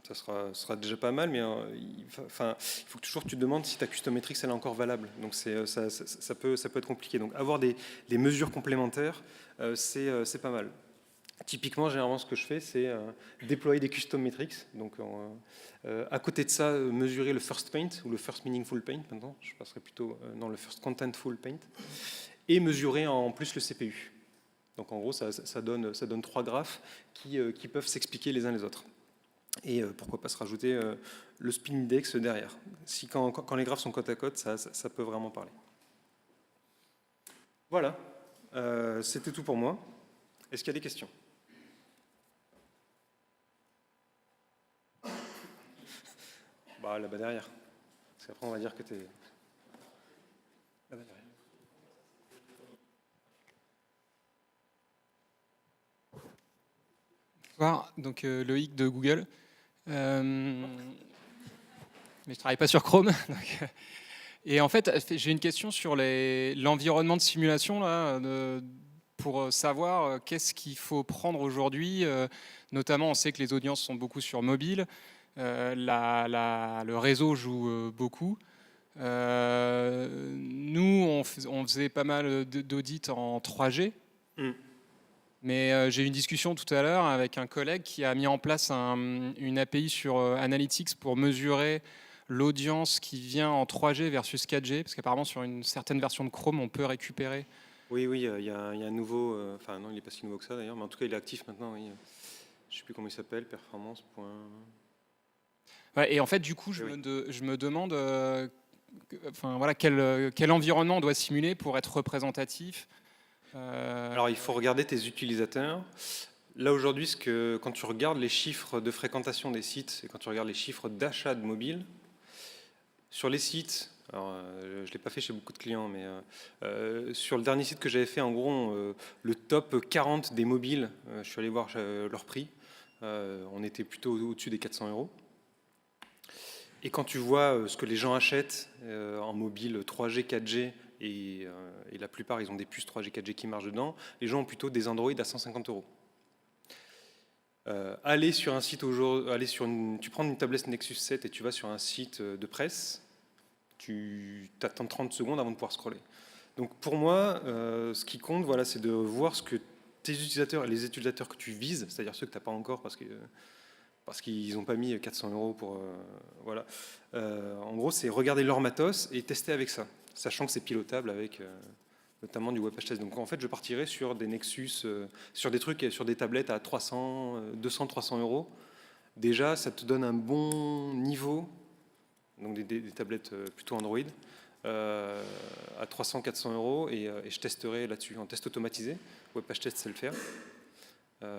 ça sera déjà pas mal, mais il faut que toujours tu te demandes si ta custom metrics elle est encore valable. Donc ça peut être compliqué. Donc avoir des mesures complémentaires, c'est pas mal. Typiquement, généralement, ce que je fais, c'est déployer des custom metrics. Donc, à côté de ça, mesurer le first paint ou le first meaningful paint. Maintenant, je passerai plutôt dans le first contentful paint, et mesurer en plus le CPU. Donc, en gros, ça donne 3 graphes qui peuvent s'expliquer les uns les autres. Et pourquoi pas se rajouter le speed index derrière. Quand les graphes sont côte à côte, ça peut vraiment parler. Voilà, c'était tout pour moi. Est-ce qu'il y a des questions? Bah, là-bas derrière. Parce qu'après, on va dire que tu es là-bas derrière. Bonsoir, donc Loïc de Google. Mais je travaille pas sur Chrome. Et en fait, j'ai une question sur l'environnement de simulation là, pour savoir qu'est-ce qu'il faut prendre aujourd'hui. Notamment, on sait que les audiences sont beaucoup sur mobile. Le réseau joue beaucoup. Nous, on faisait pas mal d'audits en 3G. Mais j'ai eu une discussion tout à l'heure avec un collègue qui a mis en place une API sur Analytics pour mesurer l'audience qui vient en 3G versus 4G, parce qu'apparemment sur une certaine version de Chrome, on peut récupérer. Oui, il y a un nouveau, enfin non, il n'est pas si nouveau que ça d'ailleurs, mais en tout cas il est actif maintenant, oui. Je ne sais plus comment il s'appelle, performance. Ouais, et en fait, du coup, je me demande enfin, voilà, quel environnement on doit simuler pour être représentatif. Alors il faut regarder tes utilisateurs. Là aujourd'hui, quand tu regardes les chiffres de fréquentation des sites et quand tu regardes les chiffres d'achat de mobile, sur les sites, alors, je ne l'ai pas fait chez beaucoup de clients, mais sur le dernier site que j'avais fait, en gros, le top 40 des mobiles, je suis allé voir leur prix, on était plutôt au-dessus des 400 €. Et quand tu vois ce que les gens achètent en mobile 3G, 4G, et la plupart, ils ont des puces 3G, 4G qui marchent dedans, les gens ont plutôt des Android à 150 €. Aller sur un site aujourd'hui, tu prends une tablette Nexus 7 et tu vas sur un site de presse, tu attends 30 secondes avant de pouvoir scroller. Donc pour moi, ce qui compte, voilà, c'est de voir ce que tes utilisateurs et les utilisateurs que tu vises, c'est-à-dire ceux que tu n'as pas encore parce qu'ils n'ont pas mis 400 € pour... voilà. En gros, c'est regarder leur matos et tester avec ça, sachant que c'est pilotable avec notamment du WebPageTest. Donc en fait, je partirais sur des Nexus, sur des trucs, sur des tablettes à 200, 300 €. Déjà, ça te donne un bon niveau, donc des tablettes plutôt Android, à 300, 400 € et je testerai là-dessus en test automatisé. WebPageTest sait le faire.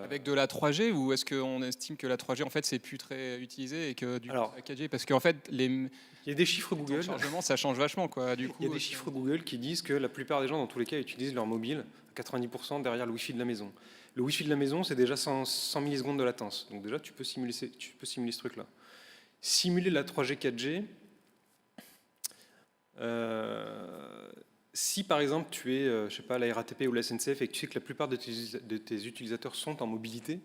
Avec de la 3G, ou est-ce qu'on estime que la 3G, en fait, c'est plus très utilisé et que du coup, Alors, la 4G, parce qu'en fait, les il y a des chiffres temps de Google. chargement, ça change vachement, quoi. Du coup, Il y a des chiffres Google qui disent que la plupart des gens, dans tous les cas, utilisent leur mobile à 90% derrière le Wi-Fi de la maison. Le Wi-Fi de la maison, c'est déjà 100 millisecondes de latence. Donc déjà, tu peux simuler ce truc-là. Simuler la 3G, 4G, si par exemple tu es, je sais pas, la RATP ou la SNCF et que tu sais que la plupart de tes utilisateurs sont en mobilité,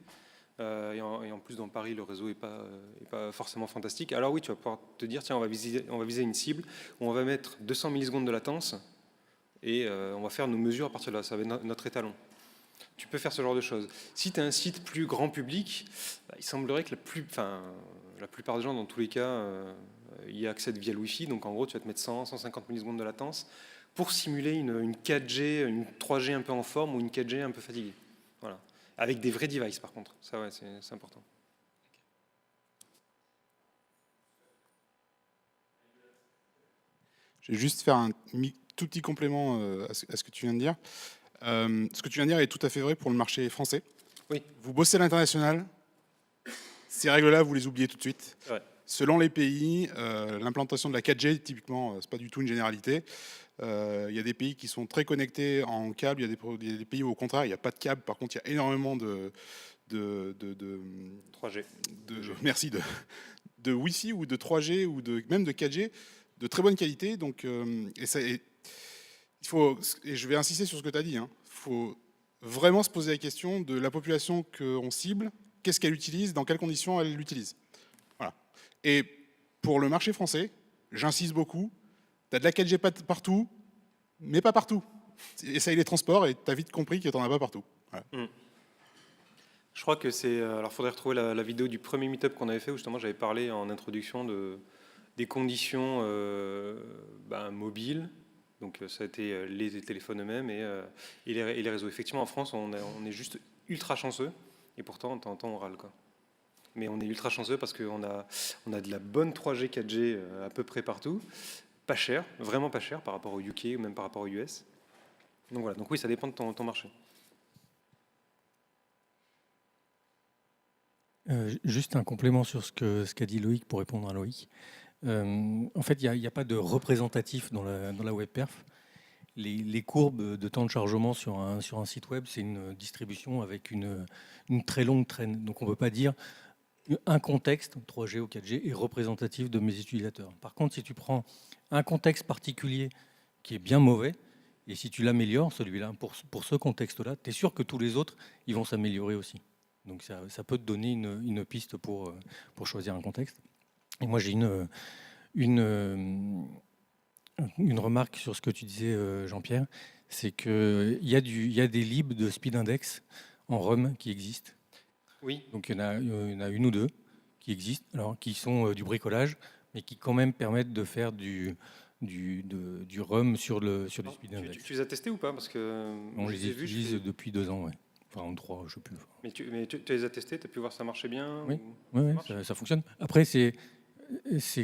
et en plus dans Paris le réseau est pas forcément fantastique, alors oui, tu vas pouvoir te dire tiens, on va viser une cible où on va mettre 200 millisecondes de latence et on va faire nos mesures à partir de là, ça va être notre étalon. Tu peux faire ce genre de choses. Si tu as un site plus grand public, il semblerait que la plupart des gens, dans tous les cas, y accèdent via le Wi-Fi. Donc en gros, tu vas te mettre 100, 150 millisecondes de latence pour simuler une 4G, une 3G un peu en forme ou une 4G un peu fatiguée. Voilà. Avec des vrais devices, par contre. Ça, ouais, c'est important. Je vais juste faire un tout petit complément à ce que tu viens de dire. Ce que tu viens de dire est tout à fait vrai pour le marché français. Oui. Vous bossez à l'international, ces règles-là, vous les oubliez tout de suite. Ouais. Selon les pays, l'implantation de la 4G, typiquement, c'est pas du tout une généralité. Il y a des pays qui sont très connectés en câble, il y a des pays où au contraire, il n'y a pas de câble. Par contre, il y a énormément de 3G. Merci, de Wi-Fi ou de 3G ou même de 4G de très bonne qualité. Donc, et je vais insister sur ce que tu as dit, il faut vraiment se poser la question de la population qu'on cible, qu'est-ce qu'elle utilise, dans quelles conditions elle l'utilise. Voilà. Et pour le marché français, j'insiste beaucoup, tu as de la 4G partout, mais pas partout. Essaye les transports et tu as vite compris que tu n'en as pas partout. Voilà. Je crois que c'est... Alors, il faudrait retrouver la vidéo du premier meet-up qu'on avait fait, où justement j'avais parlé en introduction des conditions mobiles. Donc ça a été les téléphones eux-mêmes et les réseaux. Effectivement, en France, on est juste ultra chanceux. Et pourtant, de temps en temps, on râle, quoi. Mais on est ultra chanceux parce qu'on a de la bonne 3G, 4G à peu près partout. Pas cher, vraiment pas cher par rapport au UK ou même par rapport aux US. Donc voilà, donc oui, ça dépend de ton marché. Juste un complément sur ce qu'a dit Loïc pour répondre à Loïc. En fait, il n'y a pas de représentatif dans la WebPerf. Les courbes de temps de chargement sur un site web, c'est une distribution avec une très longue traîne. Donc on ne peut pas dire un contexte, 3G ou 4G, est représentatif de mes utilisateurs. Par contre, si tu prends un contexte particulier qui est bien mauvais, et si tu l'améliores, celui-là, pour ce contexte-là, tu es sûr que tous les autres, ils vont s'améliorer aussi. Donc ça peut te donner une piste pour choisir un contexte. Et moi, j'ai une remarque sur ce que tu disais, Jean-Pierre, c'est qu'il y a des libs de speed index en ROM qui existent. Oui. Donc il y en a une ou deux qui existent, alors qui sont du bricolage, mais qui quand même permettent de faire du ROM sur du speed index. Tu les as testés ou pas? Parce que on les utilise depuis 2 ans, ouais. Enfin, 3, je ne sais plus. Mais tu les as testés, tu as pu voir ça marchait bien? Oui, ça fonctionne. Après, c'est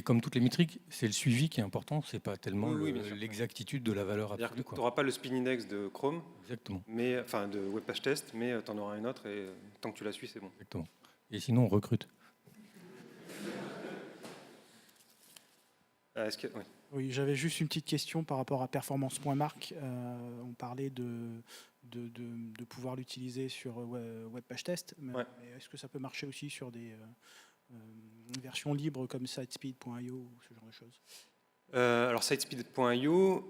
comme toutes les métriques, c'est le suivi qui est important, c'est pas tellement l'exactitude de la valeur absolue. Tu n'auras pas le speed index de Chrome, exactement. Enfin de Web Page Test, mais tu en auras une autre et tant que tu la suis, c'est bon. Exactement. Et sinon, on recrute. Oui, j'avais juste une petite question par rapport à performance.mark. On parlait de pouvoir l'utiliser sur Web Page Test, mais est-ce que ça peut marcher aussi sur des versions libres comme Sitespeed.io ou ce genre de choses? Alors Sitespeed.io,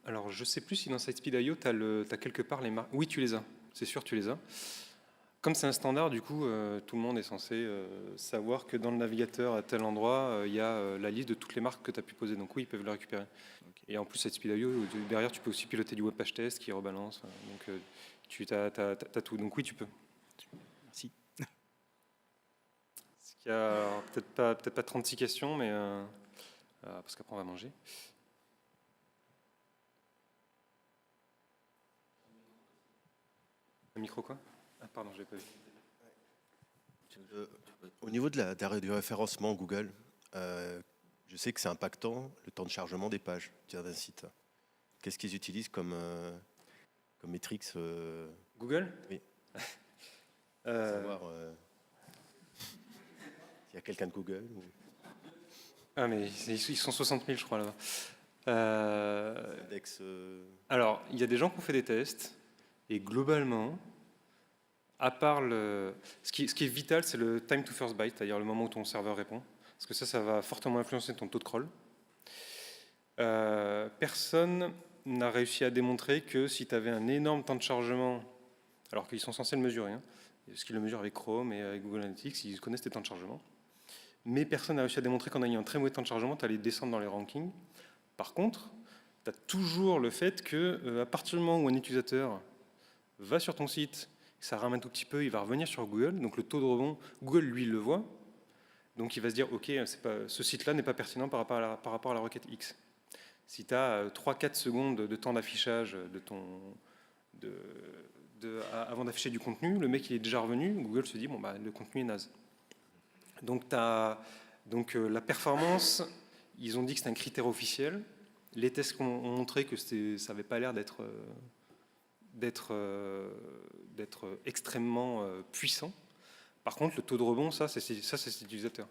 alors je ne sais plus si dans Sitespeed.io tu as quelque part les marques. Oui, tu les as, c'est sûr, tu les as. Comme c'est un standard, du coup, tout le monde est censé savoir que dans le navigateur, à tel endroit, il y a la liste de toutes les marques que tu as pu poser. Donc oui, ils peuvent le récupérer. Okay. Et en plus, Sitespeed.io, derrière, tu peux aussi piloter du web page test qui rebalance. Donc tu as tout. Donc oui, tu peux. Merci. Il y a peut-être pas 36 questions, mais parce qu'après, on va manger. Un micro quoi? Ah, pardon, je l'ai pas vu. Au niveau du référencement Google, je sais que c'est impactant le temps de chargement des pages d'un site. Qu'est-ce qu'ils utilisent comme métriques Google? Oui. Savoir, s'il y a quelqu'un de Google. Ah, mais ils sont 60 000, je crois, là-bas. Index, Alors, il y a des gens qui ont fait des tests, et globalement, à part ce qui est vital, c'est le time to first byte, c'est-à-dire le moment où ton serveur répond, parce que ça va fortement influencer ton taux de crawl. Personne n'a réussi à démontrer que si tu avais un énorme temps de chargement, alors qu'ils sont censés le mesurer, hein, parce qu'ils le mesurent avec Chrome et avec Google Analytics, ils connaissent tes temps de chargement, mais personne n'a réussi à démontrer qu'en ayant un très mauvais temps de chargement, tu allais descendre dans les rankings. Par contre, tu as toujours le fait que à partir du moment où un utilisateur va sur ton site, ça rame un tout petit peu, il va revenir sur Google, donc le taux de rebond, Google lui il le voit, donc il va se dire ok, ce site-là n'est pas pertinent par rapport à la requête X. Si tu as 3-4 secondes de temps d'affichage avant d'afficher du contenu, le mec il est déjà revenu, Google se dit bon bah le contenu est naze. Donc la performance, ils ont dit que c'est un critère officiel. Les tests ont montré que ça n'avait pas l'air d'être extrêmement puissant. Par contre, le taux de rebond, ça c'est cet utilisateur.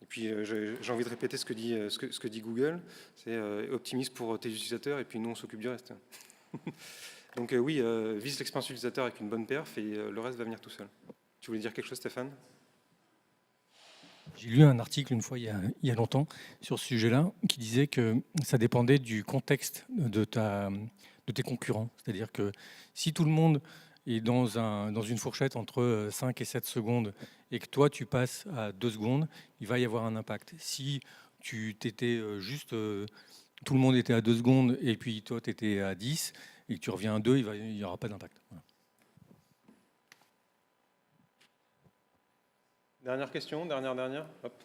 Et puis j'ai envie de répéter ce que dit Google, c'est optimise pour tes utilisateurs et puis nous on s'occupe du reste. Donc oui, vise l'expérience utilisateur avec une bonne perf et le reste va venir tout seul. Tu voulais dire quelque chose, Stéphane ? J'ai lu un article une fois il y a longtemps sur ce sujet-là qui disait que ça dépendait du contexte de tes concurrents. C'est-à-dire que si tout le monde est dans une fourchette entre 5 et 7 secondes et que toi tu passes à 2 secondes, il va y avoir un impact. Si tu t'étais juste, tout le monde était à 2 secondes et puis toi tu étais à 10 et que tu reviens à 2, il n'y aura pas d'impact. Voilà. Dernière question, dernière. Hop.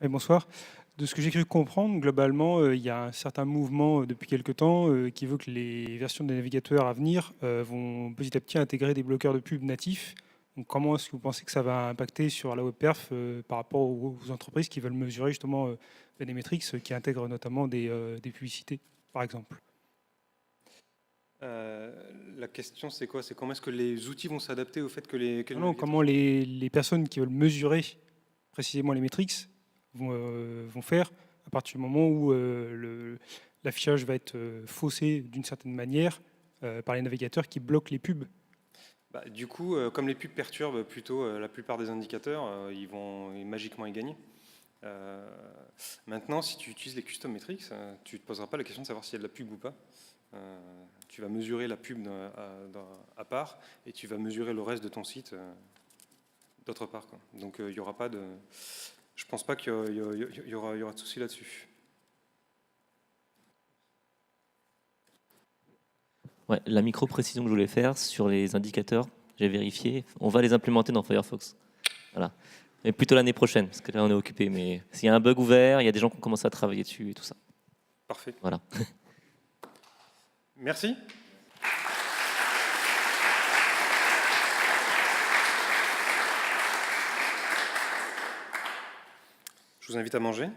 Et bonsoir. De ce que j'ai cru comprendre, globalement, il y a un certain mouvement depuis quelque temps qui veut que les versions des navigateurs à venir vont petit à petit intégrer des bloqueurs de pub natifs. Donc, comment est-ce que vous pensez que ça va impacter sur la web perf par rapport aux entreprises qui veulent mesurer justement des métriques qui intègrent notamment des publicités, par exemple? La question c'est quoi? C'est comment est-ce que les outils vont s'adapter au fait que comment les personnes qui veulent mesurer précisément les métriques vont faire à partir du moment où l'affichage va être faussé d'une certaine manière par les navigateurs qui bloquent les pubs. Bah, du coup, comme les pubs perturbent plutôt la plupart des indicateurs, ils vont magiquement y gagner. Maintenant, si tu utilises les custom metrics, tu ne te poseras pas la question de savoir s'il y a de la pub ou pas. Tu vas mesurer la pub à part et tu vas mesurer le reste de ton site d'autre part, quoi. Donc il n'y aura pas de... Je ne pense pas qu'il y aura de souci là-dessus. Ouais, la micro-précision que je voulais faire sur les indicateurs, j'ai vérifié, on va les implémenter dans Firefox. Voilà. Mais plutôt l'année prochaine, parce que là on est occupé. Mais s'il y a un bug ouvert, il y a des gens qui ont commencé à travailler dessus et tout ça. Parfait. Voilà. Merci. Je vous invite à manger.